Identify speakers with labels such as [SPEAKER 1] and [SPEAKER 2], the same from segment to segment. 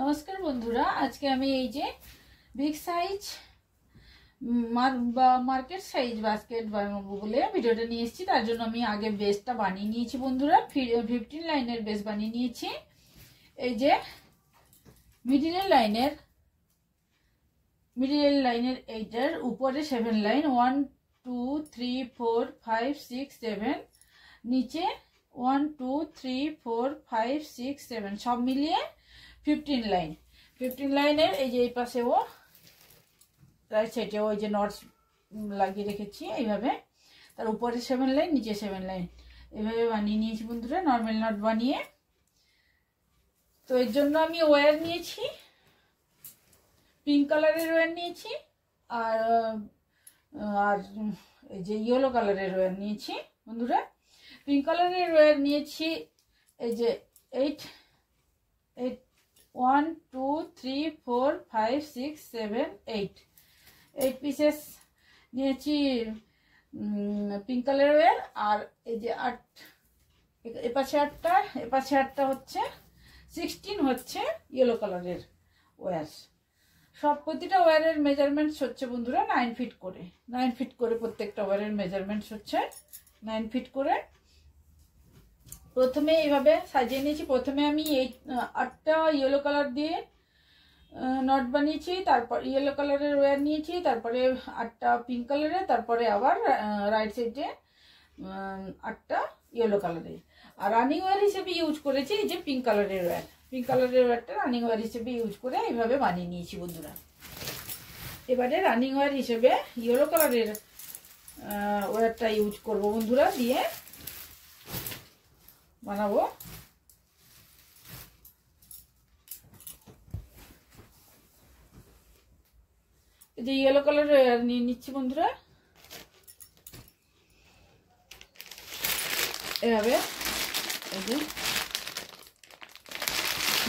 [SPEAKER 1] নমস্কার বন্ধুরা, আজকে আমি এই যে big size market size basket বানাবো বলে ভিডিওটা নিয়ে এসেছি। তার জন্য আমি আগে বেসটা বানিয়ে নিয়েছি বন্ধুরা। 15 লাইনের বেস বানিয়ে নিয়েছি। এই যে মিডিলের লাইনের এইটার উপরে 7 লাইন, 1 2 3 4 5 6 7, নিচে 1 2 3 4 5 6 7, সব মিলিয়ে 15 লাইন। 15 লাইনের এই যে এই পাশেও রাইট সাইডে ওই যে নটস লাগিয়ে রেখেছি এইভাবে। তার উপরে 7 লাইন, নিচে 7 লাইন, এইভাবে বানিয়ে নিয়েছি বন্ধুরা, নর্মাল নট বানিয়ে। তো এর জন্য আমি ওয়্যার নিয়েছি, পিঙ্ক কালারের ওয়্যার নিয়েছি, আর আর এই যে ইয়েলো কালারের ওয়্যার নিয়েছি বন্ধুরা। পিঙ্ক কালারের ওয়্যার নিয়েছি এই যে 8 1 2 3 4 5 6 7 8 পিসেস নিয়েছি পিঙ্ক কালারের ওয়্যার। আর এই যে 8, এপাশে 8টা, এপাশে 8টা হচ্ছে 16 হচ্ছে ইয়েলো কালারের ওয়্যার। সব প্রতিটা ওয়্যারের মেজারমেন্টস হচ্ছে বন্ধুরা 9 ফিট করে। 9 ফিট করে প্রত্যেকটা ওয়্যারের মেজারমেন্টস হচ্ছে 9 ফিট করে। প্রথমে এইভাবে সাজিয়ে নিয়েছি। প্রথমে আমি এই 8টা ইয়েলো কালার দিয়ে নট বানিয়েছি, তারপর ইয়েলো কালারের ওয়্যার নিয়েছি, তারপরে 8টা পিঙ্ক কালারের, তারপরে আবার রাইট সাইডে 8টা ইয়েলো কালারের। আর রানিং ওয়্যার হিসেবে ইউজ করেছি এই যে পিঙ্ক কালারের ওয়্যার। পিঙ্ক কালারের ওয়্যারটা রানিং ওয়্যার হিসেবে ইউজ করে এইভাবে বানিয়ে নিয়েছি বন্ধুরা। এবারে রানিং ওয়্যার হিসেবে ইয়েলো কালারের ওয়্যারটা ইউজ করব বন্ধুরা, দিয়ে বানাবো। এই যে ইয়েলো কালারের ওয়্যার নিয়ে নিচ্ছি বন্ধুরা, এভাবে এই যে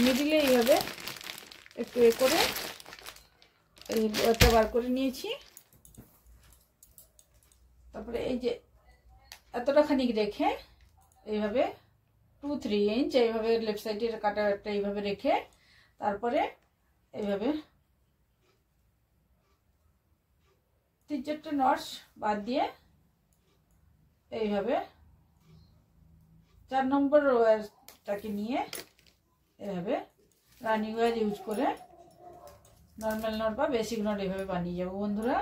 [SPEAKER 1] মিডিলে এইভাবে একটু এ করে এই ওয়্যারটা বার করে নিয়েছি। তারপরে এই যে এতটা খানিক রেখে এইভাবে 2-3 ইঞ্চ এইভাবে লেফট সাইডের কাটা একটা এইভাবে রেখে, তারপরে এইভাবে 3-4টা নটস বাদ দিয়ে এইভাবে 4 নম্বর ওয়্যারটাকে নিয়ে এইভাবে রানিং ওয়্যার ইউজ করে নর্মাল নট বা বেসিক নট এইভাবে বানিয়ে যাবো বন্ধুরা।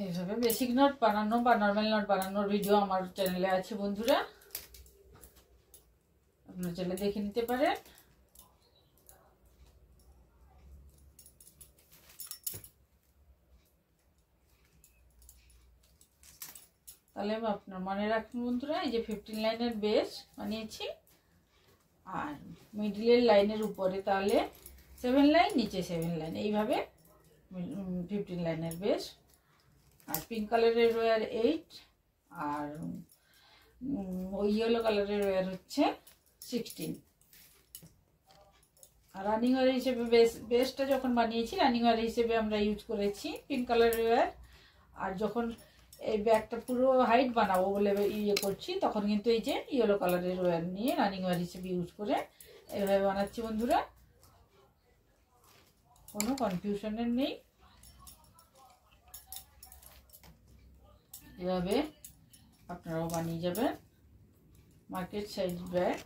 [SPEAKER 1] এইভাবে বেসিক নট বানানো বা নর্মাল নট বানানোর ভিডিও আমার চ্যানেলে আছে বন্ধুরা, আপনারা চ্যানেলে দেখে নিতে পারেন। তাহলে আপনার মনে রাখুন বন্ধুরা, এই যে 15 লাইনের বেস বানিয়েছি, আর মিডলের লাইনের উপরে তাহলে 7 লাইন, নিচে 7 লাইন, এইভাবে 15 লাইনের বেস। আর পিঙ্ক কালারের ওয়্যার 8, আর ওই ইয়েলো কালারের ওয়্যার হচ্ছে 16। আর রানিং ওয়্যার হিসেবে বেসটা যখন বানিয়েছি রানিং ওয়্যার হিসেবে আমরা ইউজ করেছি পিঙ্ক কালারের ওয়্যার। আর যখন এই ব্যাগটা পুরো হাইট বানাবো বলে ইয়ে করছি, তখন কিন্তু এই যে ইয়েলো কালারের ওয়্যার নিয়ে রানিং ওয়্যার হিসেবে ইউজ করে এইভাবে বানাচ্ছি বন্ধুরা, কোনো কনফিউশনের নেই। এভাবে আপনারাও বানিয়ে যাবেন মার্কেট সাইজ ব্যাগ।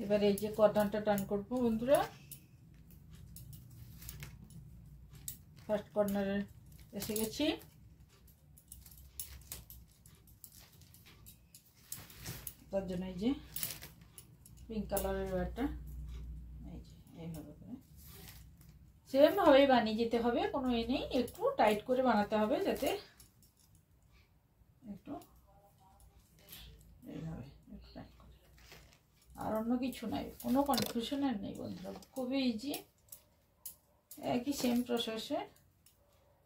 [SPEAKER 1] এবার এই যে কর্নারটা টান করব বন্ধুরা, ফার্স্ট কর্নারে এসে গেছি। তার জন্য এই যে পিঙ্ক কালারের ওয়ারটা এই যে এইভাবে করে সেম ভাবে বানিয়ে যেতে হবে, কোনো এ নেই, একটু টাইট করে বানাতে হবে যাতে একটু এইভাবে একটু টাইট করে, আর অন্য কিছু নাই, কোনো কনফিউশন আর নেই বন্ধুরা, খুবই ইজি, একই সেম প্রসেসে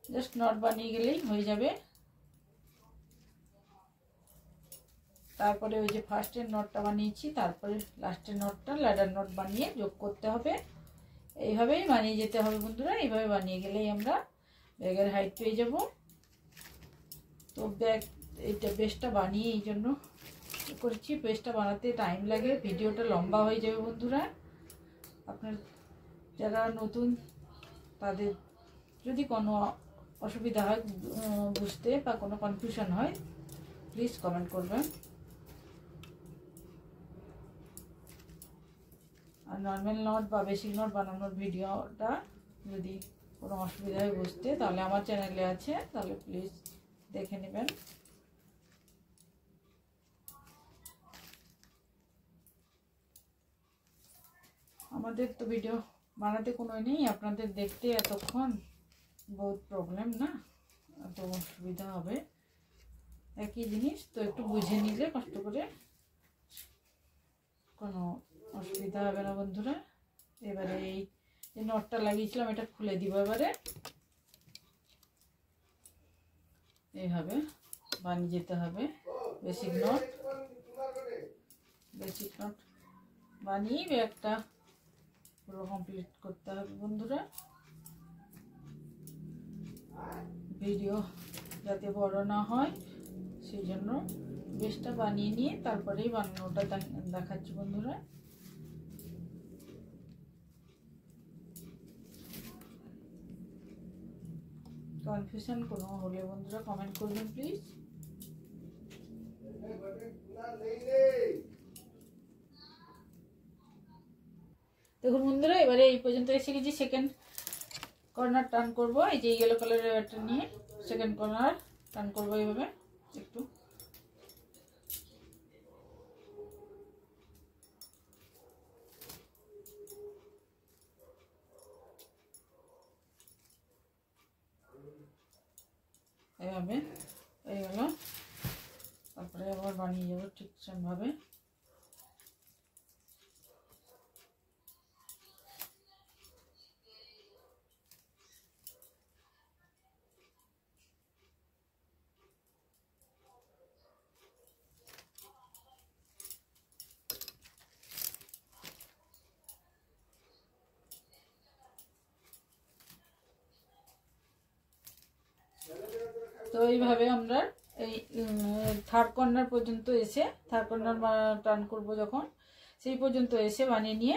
[SPEAKER 1] জাস্ট নট বানিয়ে গেলেই হয়ে যাবে। তারপরে ওই যে ফার্স্টের নটটা বানিয়েছি, তারপরে লাস্টের নটটা ল্যাডার নট বানিয়ে যোগ করতে হবে। এইভাবেই বানিয়ে যেতে হবে বন্ধুরা, এইভাবে বানিয়ে গেলেই আমরা ব্যাগের হাইট পেয়ে যাব। তো ব্যাগ এইটা বেসটা বানিয়ে এই জন্য করেছি, বেসটা বানাতে টাইম লাগে, ভিডিওটা লম্বা হয়ে যাবে বন্ধুরা। আপনার যারা নতুন তাদের যদি কোনো অসুবিধা হয় বুঝতে বা কোনো কনফিউশন হয় প্লিজ কমেন্ট করবেন। আর নর্মাল নট বা বেসিক নট বানানোর ভিডিওটা যদি কোনো অসুবিধা হয় বুঝতে, তাহলে আমার চ্যানেলে আছে, তাহলে প্লিজ দেখে নেবেন। আমাদের তো ভিডিও বানাতে কোনো নেই, আপনাদের দেখতে এতক্ষণ বহুত প্রবলেম না, এত অসুবিধা হবে, একই জিনিস তো একটু বুঝে নিলে কষ্ট করে কোনো অসুবিধা হবে না বন্ধুরা। এবারে এই যে নটটা লাগিয়েছিলাম এটা খুলে দিব, এবারে এইভাবে বানিয়ে যেতে হবে বেসিক নট। বেসিক নট বানিয়ে ব্যাগটা পুরো কমপ্লিট করতে হবে বন্ধুরা। ভিডিও যাতে বড় না হয় সেই জন্য বেসটা বানিয়ে নিয়ে তারপরেই বানানোটা দেখাচ্ছি বন্ধুরা। কনফিউশন কোনো হলে বন্ধুরা কমেন্ট করবেন প্লিজ। দেখুন বন্ধুরা, এবারে এই পর্যন্ত এসে গেছি, সেকেন্ড কর্নার টার্ন করব, এই যে ইয়েলো কালারের একটা নিয়ে সেকেন্ড কর্নার টার্ন করবো এইভাবে একটু। এইভাবে হয়ে গেল, তারপরে আবার বানিয়ে যাবো ঠিক সেমভাবে। তো এইভাবে আমরা এই থার্ড কর্নার পর্যন্ত এসে, থার্ড কর্নার টার্ন করব যখন, সেই পর্যন্ত এসে বানিয়ে নিয়ে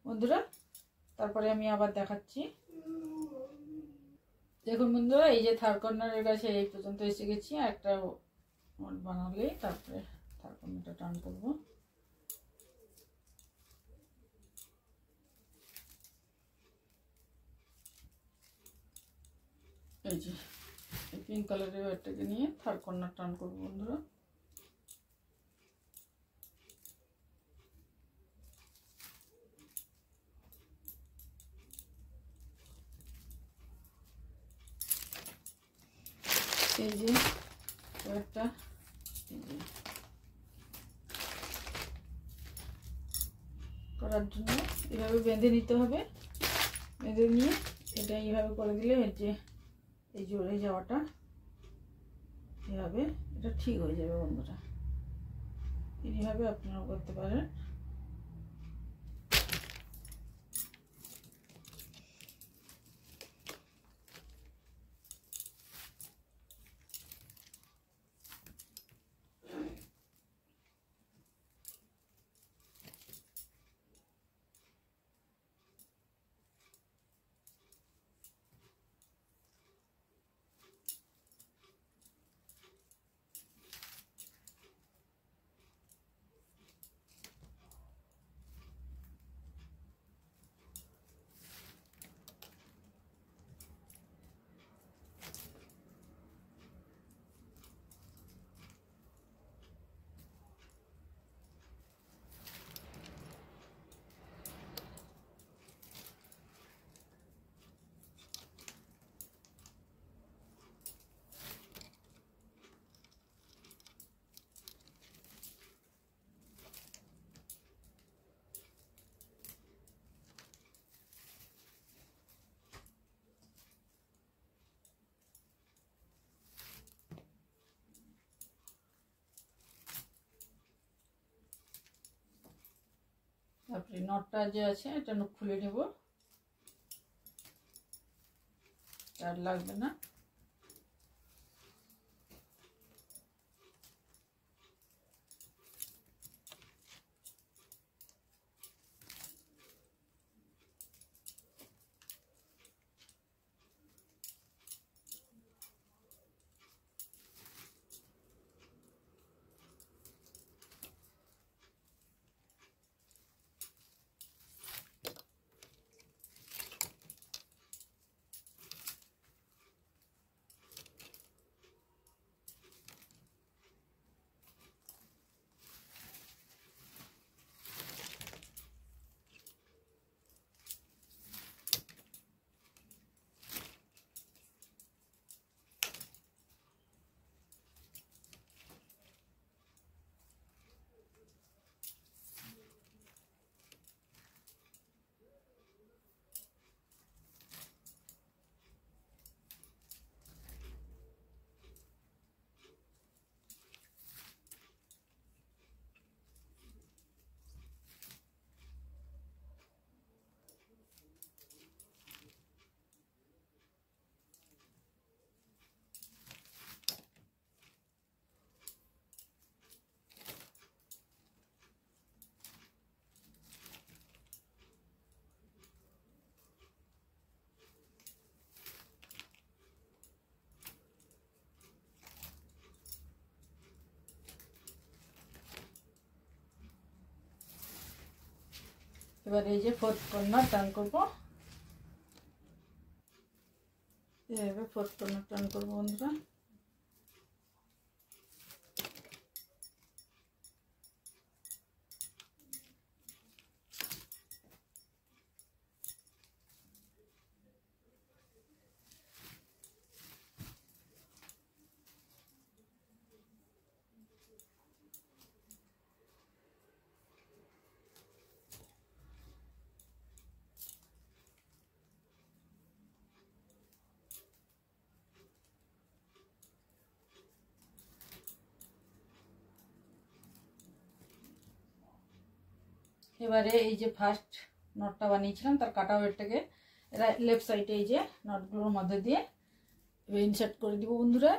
[SPEAKER 1] বন্ধুরা তারপরে আমি আবার দেখাচ্ছি। দেখুন বন্ধুরা, এই যে থার্ড কর্নারের কাছে এই পর্যন্ত এসে গেছি, আর একটা বানালেই তারপরে থার্ড কর্নারটা টার্ন করব। এই যে পিঙ্ক কালারের ওয়ারটাকে নিয়ে থার্ড কর্নার টার্ন করবো বন্ধুরা। এই যে ওয়ারটা করার জন্য এভাবে বেঁধে নিতে হবে, বেঁধে নিয়ে এটা এইভাবে করে দিলে যে এই জড়ে যাওয়াটা এভাবে এটা ঠিক হয়ে যাবে বন্ধুরা। এইভাবে আপনারা করতে পারেন। তারপরে নটটা যে আছে এটা খুলে নেব, আর লাগবে না। এবার এই যে ফোর্থ কর্নার টার্ন করব, এইভাবে ফোর্থ কর্নার টার্ন করবো বন্ধুরা। এবারে এই যে ফার্স্ট নটটা বানিয়েছিলাম তার কাটা ওয়েটটাকে লেফট সাইডে এই যে নটগুলোর মধ্যে দিয়ে এবার ইনসার্ট করে দিব বন্ধুরা।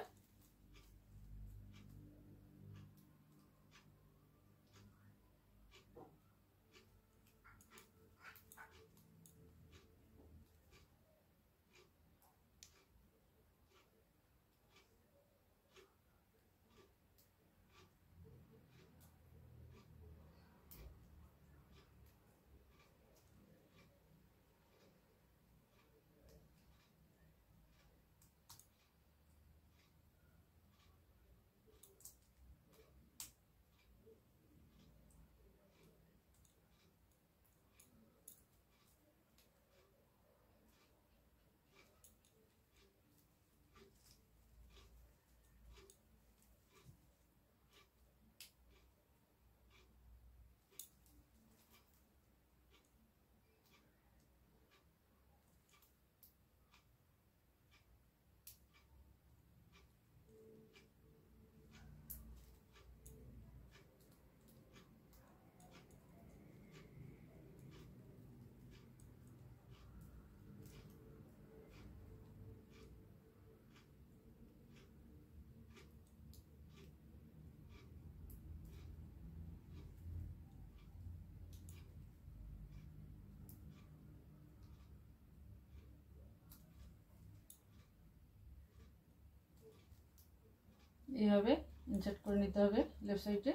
[SPEAKER 1] এইভাবে ইনসার্ট করে নিতে হবে লেফট সাইডে।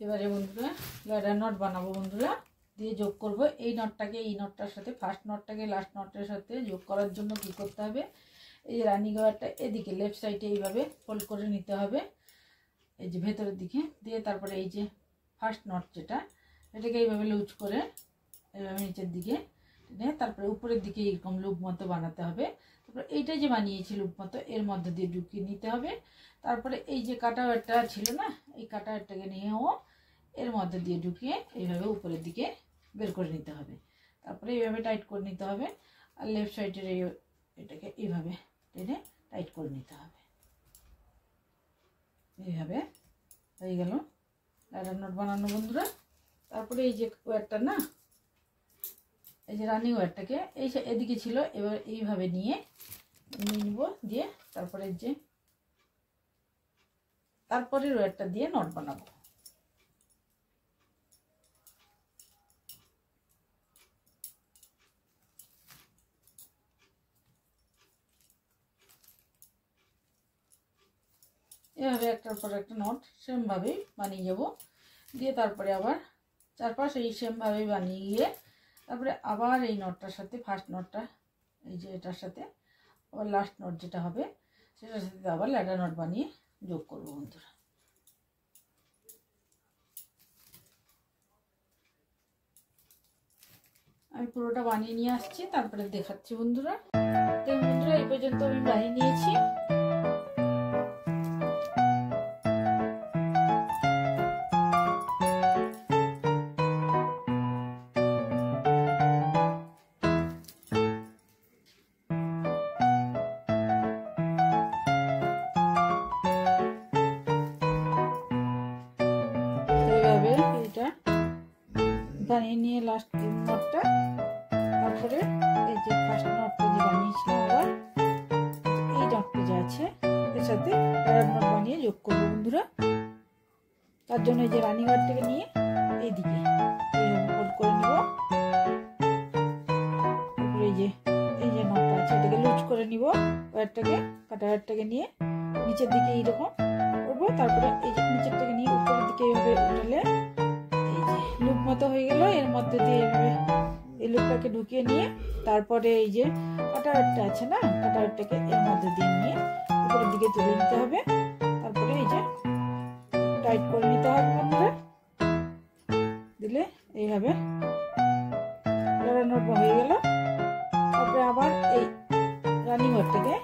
[SPEAKER 1] এবারে বন্ধুরা ল্যাডার নট বানাবো বন্ধুরা, দিয়ে যোগ করব এই নটটাকে এই নটটার সাথে, ফার্স্ট নটটাকে লাস্ট নটের সাথে যোগ করার জন্য কি করতে হবে, এই রানিং ওয়্যারটা এদিকে লেফট সাইডে এইভাবে ফোল্ড করে নিতে হবে এই যে ভেতরের দিকে, দিয়ে তারপরে এই যে ফার্স্ট নট যেটা এটাকে এইভাবে লুজ করে এইভাবে নিচের দিকে টেনে তারপরে উপরের দিকে এরকম লুপ মতো বানাতে হবে। তো তারপরে এইটা যে বানিয়েছি লুপ মতো এর মধ্যে দিয়ে ঢুকিয়ে নিতে হবে। তারপরে এই যে কাটা ওয়্যারটা ছিল না, এই কাটা ওয়্যারটাকে নিয়েও এর মধ্যে দিয়ে ঢুকিয়ে এইভাবে উপরের দিকে বের করে নিতে হবে। তারপরে এইভাবে টাইট করে নিতে হবে। আর লেফট সাইডের এটাকে এইভাবে টেনে টাইট করে নিতে হবে। এইভাবে হয়ে গেল লাইডার নট বানানো বন্ধুরা। তারপরে এই যে ওয়্যারটা না, এই যে রানিং ওয়্যারটাকে এই এদিকে ছিল, এবার এইভাবে নিয়ে নিব, দিয়ে তারপরে যে তারপরে ওয়্যারটা দিয়ে নট বানাবো। এভাবে একটার পর একটা নট সেমভাবেই বানিয়ে যাব, দিয়ে তারপরে আবার চারপাশ এই সেমভাবেই বানিয়ে গিয়ে তারপরে আবার এই নটটার সাথে ফার্স্ট নটটা এই যে এটার সাথে আবার লাস্ট নট যেটা হবে সেটার সাথে আবার ল্যাডার নট বানিয়ে যোগ করবো বন্ধুরা। আমি পুরোটা বানিয়ে নিয়ে আসছি, তারপরে দেখাচ্ছি বন্ধুরা। বন্ধুরা এই পর্যন্ত আমি বানিয়ে নিয়েছি। বানিয়ে নিয়ে লাস্ট নটটা, তারপরে এই যে ফার্স্ট নটটা যে বানিয়েছিলাম আবার এই নটটা যে আছে এর সাথে ল্যাডার নট বানিয়ে যোগ করবো বন্ধুরা। তার জন্য এই যে রানিং ওয়্যারটাকে নিয়ে এইদিকে এইভাবে ফোল্ড করে নিব। তারপরে এই যে নটটা আছে এটাকে লুজ করে নিব, ওয়্যারটাকে কাটা ওয়্যারটাকে নিয়ে নিচের দিকে এইরকম করবো। তারপরে এই যে নিচেরটাকে নিয়ে উপরের দিকে এইভাবে উঠালে লুপ মতো হয়ে গেল। এর মধ্যে দিয়ে এইভাবে এই লুপটাকে ঢুকিয়ে নিয়ে তারপরে এই যে কাটা ওয়্যারটা আছে না, কাটা ওয়্যারটাকে এর মধ্যে দিয়ে নিয়ে উপরের দিকে তুলে নিতে হবে। তারপরে এই যে টাইট করে নিতে হবে বন্ধুরা, দিলে এইভাবে ল্যাডার নট হয়ে গেল। তারপরে আবার এই রানিং ওয়্যারটাকে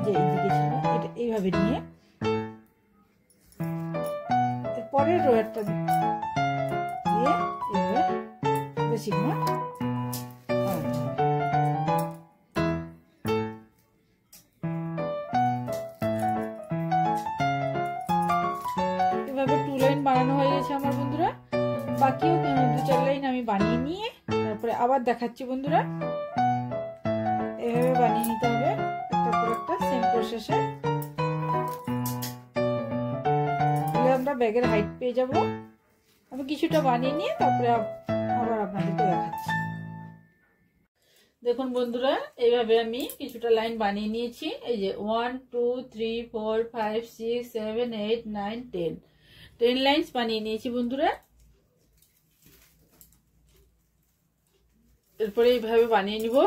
[SPEAKER 1] যে এইদিকে ছিল এটা এইভাবে নিয়ে এরপরে ওয়্যারটা বেসিক নট এভাবে 2 লাইন বানানো হয়ে গেছে আমার বন্ধুরা। বাকিও 2-4 লাইন আমি বানিয়ে নিয়ে তারপরে আবার দেখাচ্ছি বন্ধুরা। এভাবে বানিয়ে নিতে হবে একটার পর একটা সেম প্রসেসে, আমরা ব্যাগের হাইট পেয়ে যাব। আমি কিছুটা বানিয়ে নিয়ে তারপরে আবার আপনাদেরকে দেখাচ্ছি। দেখুন বন্ধুরা এইভাবে আমি কিছুটা লাইন বানিয়ে নিয়েছি। এই যে 1 2 3 4 5 6 7 8 9 10 লাইনস বানিয়ে নিয়েছি বন্ধুরা। এরপরে এইভাবে বানিয়ে নিব।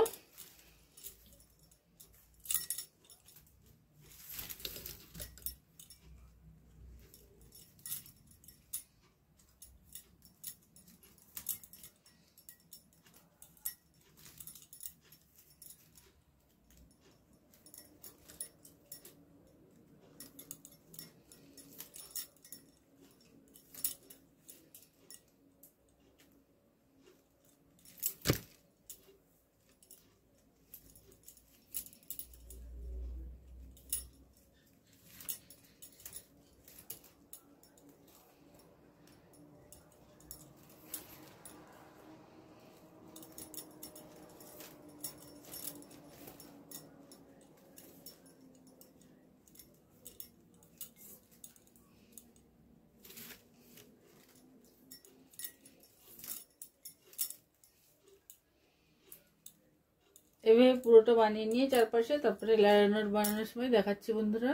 [SPEAKER 1] এভাবে পুরোটা বানিয়ে নিয়ে চারপাশে তারপরে ল্যাডার নট বানানোর সময় দেখাচ্ছি বন্ধুরা।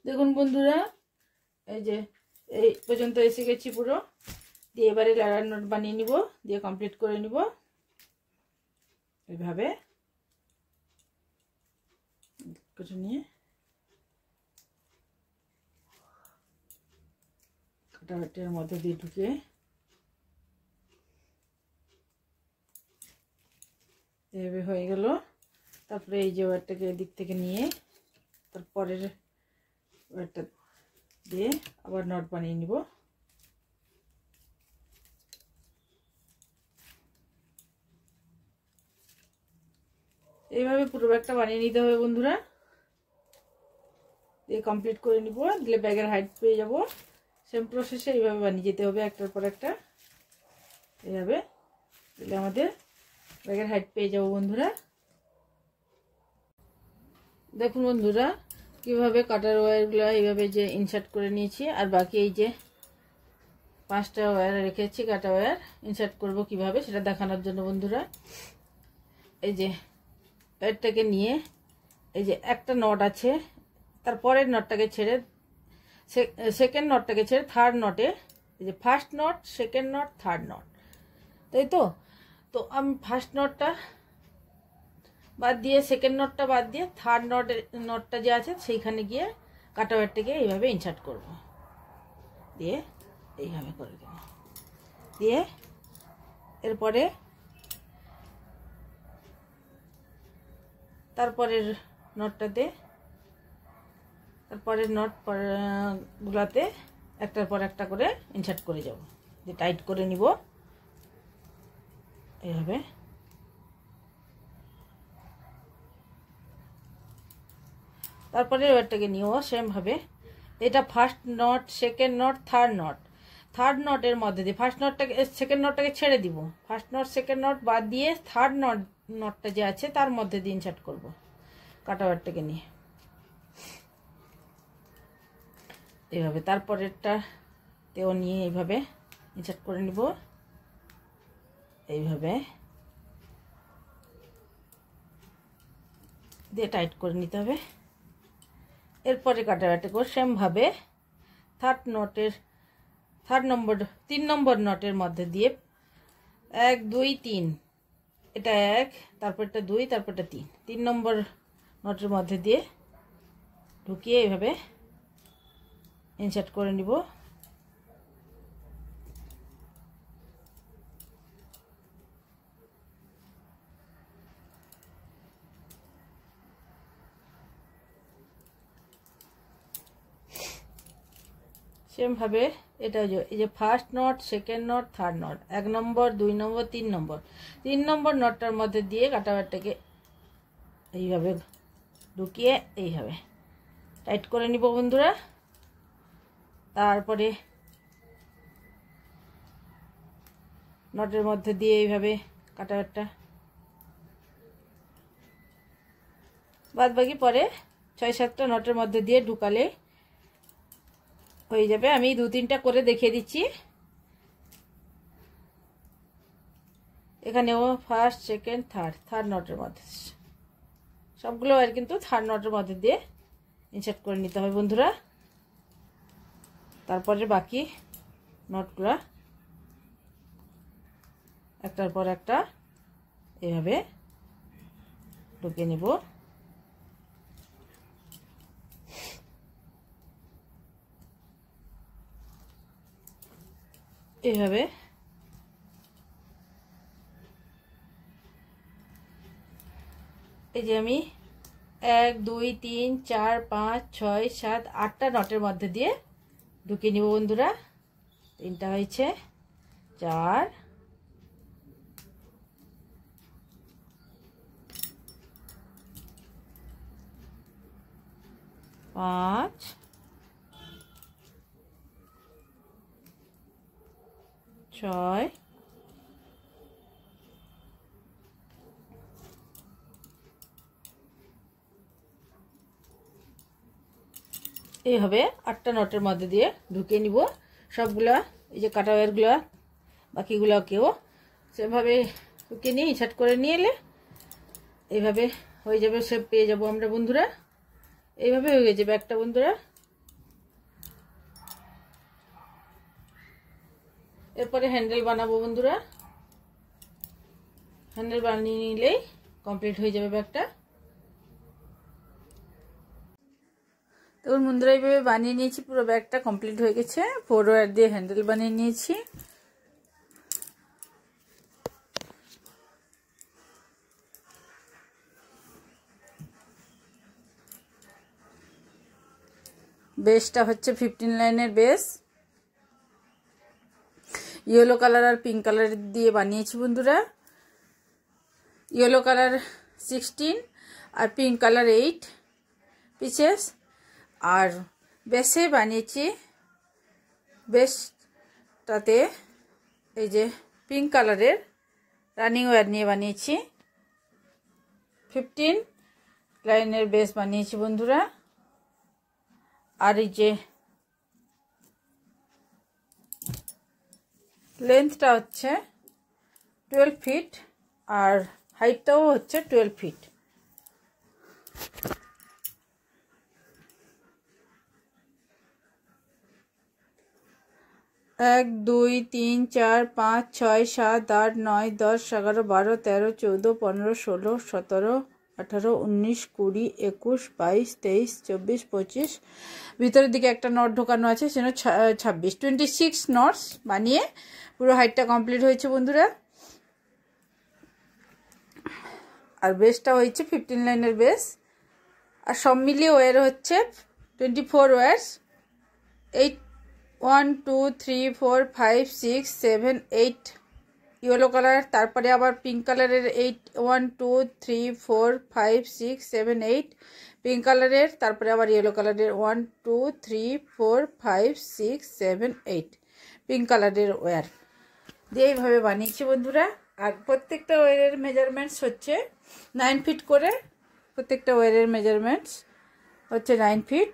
[SPEAKER 1] দেখুন বন্ধুরা এই যে এই পর্যন্ত এসে গেছি পুরো, দিয়ে এবারে ল্যাডার নট বানিয়ে নিব, দিয়ে কমপ্লিট করে নিব। এইভাবে করে নিয়ে কাটার মধ্যে দিয়ে ঢুকে এভাবে হয়ে গেল। তারপরে এই যে ওয়ারটাকে এদিক থেকে নিয়ে তারপরের ওয়ারটা দিয়ে আবার নট বানিয়ে নিব। এইভাবে পুরো ব্যাগটা বানিয়ে নিতে হবে বন্ধুরা, দিয়ে কমপ্লিট করে নিব, দিলে ব্যাগের হাইট পেয়ে যাব। সেম প্রসেসে এইভাবে বানিয়ে যেতে হবে একটার পর একটা, এইভাবে দিলে আমাদের ব্যাগের হাইট পেয়ে যাব বন্ধুরা। দেখুন বন্ধুরা কিভাবে কাটার ওয়্যারগুলো এইভাবে যে ইনসার্ট করে নিয়েছি, আর বাকি এই যে 5টা ওয়্যার রেখেছি কাটা ওয়্যার ইনসার্ট করব কিভাবে সেটা দেখানোর জন্য বন্ধুরা। এই যে ওয়্যারটাকে নিয়ে এই যে একটা নট আছে, তারপরের নটটাকে ছেড়ে সেকেন্ড নটটাকে ছেড়ে থার্ড নটে, এই যে first knot, second knot, third not, তাই তো। তো আমি ফার্স্ট নটটা বাদ দিয়ে সেকেন্ড নটটা বাদ দিয়ে থার্ড নটটা যে আছে সেইখানে গিয়ে কাটা ওয়্যারটাকে এইভাবে ইনসার্ট করব, দিয়ে এইভাবে করে দেব, দিয়ে এরপরে তারপরের নটটাতে তারপরের নট গুলাতে একটার পর একটা করে ইনসার্ট করে যাব, দিয়ে টাইট করে নিব এইভাবে। তারপরে ওয়্যারটাকে নিয়েও সেমভাবে, এটা first knot, second knot, third নটের মধ্যে দিয়ে ফার্স্ট নটটাকে সেকেন্ড নটটাকে ছেড়ে দিব, ফার্স্ট নট সেকেন্ড নট বাদ দিয়ে থার্ড নটটা যে আছে তার মধ্যে দিয়ে ইনসার্ট করব কাটা ওয়্যারটাকে নিয়ে এইভাবে। তারপরেরটাতেও নিয়ে এইভাবে ইনসার্ট করে নিব, এইভাবে দিয়ে টাইট করে নিতে হবে। এরপরে কাটা ওয়্যারটাকেও সেমভাবে তিন নম্বর নটের মধ্যে দিয়ে 1 2 3, এটা 1, তারপরটা 2, তারপরটা 3 নম্বর নটের মধ্যে দিয়ে ঢুকিয়ে এইভাবে ইনসার্ট করে নিব। সেমভাবে এটা এই যে first knot, second knot, third not, 1 নম্বর, 2 নম্বর, 3 নম্বর নটটার মধ্যে দিয়ে কাটা ওয়্যারটাকে এইভাবে ঢুকিয়ে এইভাবে টাইট করে নিব বন্ধুরা। তারপরে নটের মধ্যে দিয়ে এইভাবে কাটা ওয়্যারটা বাদ বাকি পরে 6-7টা নটের মধ্যে দিয়ে ঢুকালে হয়ে যাবে। আমি 2-3টা করে দেখিয়ে দিচ্ছি। এখানেও ফার্স্ট, সেকেন্ড, থার্ড নটের মধ্যে সবগুলো আর কিন্তু থার্ড নটের মধ্যে দিয়ে ইনসার্ট করে নিতে হবে বন্ধুরা। তারপরে বাকি নটগুলা একটার পর একটা এভাবে ঢুকিয়ে নিব। এইভাবে এই যে আমি 1 2 3 4 5 6 7 8টা নটের মধ্যে দিয়ে ঢুকিয়ে নিব বন্ধুরা। 3টা হয়েছে, 4 5 6 এইভাবে 8টা নটের মধ্যে দিয়ে ঢুকিয়ে নিব সবগুলা। এই যে কাটা ওয়্যারগুলো বাকিগুলোকেও সেভাবে ঢুকিয়ে নিয়ে ইনসার্ট করে নিয়ে এলে এইভাবে হয়ে যাবে, শেপ পেয়ে যাব আমরা বন্ধুরা। এইভাবে হয়ে যাবে একটা বন্ধুরা। এরপরে হ্যান্ডেল বানাবো বন্ধুরা। হ্যান্ডেল বানিয়ে নিলেই কমপ্লিট হয়ে যাবে ব্যাগটা। তো বন্ধুরা এইভাবে বানিয়ে নিয়েছি, পুরো ব্যাগটা কমপ্লিট হয়ে গেছে। 4 ওয়্যার দিয়ে হ্যান্ডেল বানিয়ে নিয়েছি। বেসটা হচ্ছে 15 লাইনের বেস, ইয়েলো কালার আর পিঙ্ক কালার দিয়ে বানিয়েছি বন্ধুরা। ইয়েলো কালার 16 আর পিঙ্ক কালার 8 পিসেস। আর বেসে বানিয়েছি, বেসটাতে এই যে পিঙ্ক কালারের রানিং ওয়্যার নিয়ে বানিয়েছি, 15 লাইনের বেস বানিয়েছি বন্ধুরা। আর এই যে লেন্থটা হচ্ছে 12 ফিট আর হাইটটাও হচ্ছে 12 ফিট। 1 2 3 4 5 6 7 8 9 10 11 12 13 14 15 16 17 18 19 20 21 22 23 24 25, ভিতরের দিকে একটা নট ঢোকানো আছে, সেটা 26, 26 নটস বানিয়ে পুরো হাইটটা কমপ্লিট হয়েছে বন্ধুরা। আর বেসটা হয়েছে 15 লাইনের বেস। আর সব মিলিয়ে ওয়্যার হচ্ছে 24 ওয়্যার্স, 8 1 2 3 4 5 6 7 8 ইয়েলো কালার, তারপরে আবার পিঙ্ক কালারের 8 1 2 3 4 5 6 7 8 পিঙ্ক কালারের, তারপরে আবার ইয়েলো কালারের 1 2 3 4 5 6 7 8 পিঙ্ক কালারের ওয়্যার দিয়ে এইভাবে বানিয়েছি বন্ধুরা। আর প্রত্যেকটা ওয়্যারের মেজারমেন্টস হচ্ছে 9 ফিট করে, প্রত্যেকটা ওয়্যারের মেজারমেন্টস হচ্ছে 9 ফিট।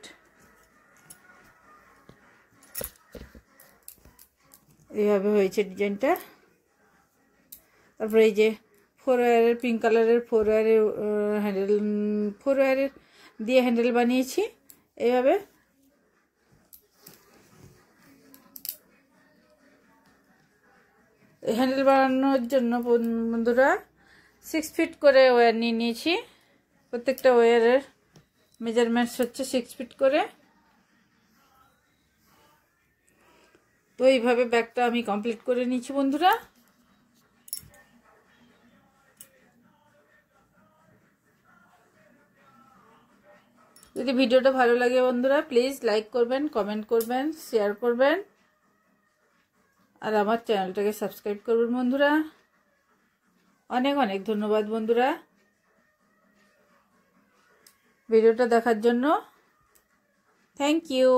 [SPEAKER 1] এইভাবে হয়েছে ডিজাইনটা। তারপরে এই যে 4 ওয়্যারের পিঙ্ক কালারের 4 ওয়্যারের হ্যান্ডেল, 4 ওয়্যারের দিয়ে হ্যান্ডেল বানিয়েছি এইভাবে। হ্যান্ডেল বানানোর জন্য বন্ধুরা 6 ফিট করে ওয়্যার নিয়ে নিয়েছি, প্রত্যেকটা ওয়্যারের মেজারমেন্টস হচ্ছে 6 ফিট করে। তো এইভাবে ব্যাগটা আমি কমপ্লিট করে নিয়েছি বন্ধুরা। যদি ভিডিওটা ভালো লাগে বন্ধুরা প্লিজ লাইক করবেন, কমেন্ট করবেন, শেয়ার করবেন আর আমার চ্যানেলটাকে সাবস্ক্রাইব করবেন বন্ধুরা। অনেক অনেক ধন্যবাদ বন্ধুরা ভিডিওটা দেখার জন্য। Thank you.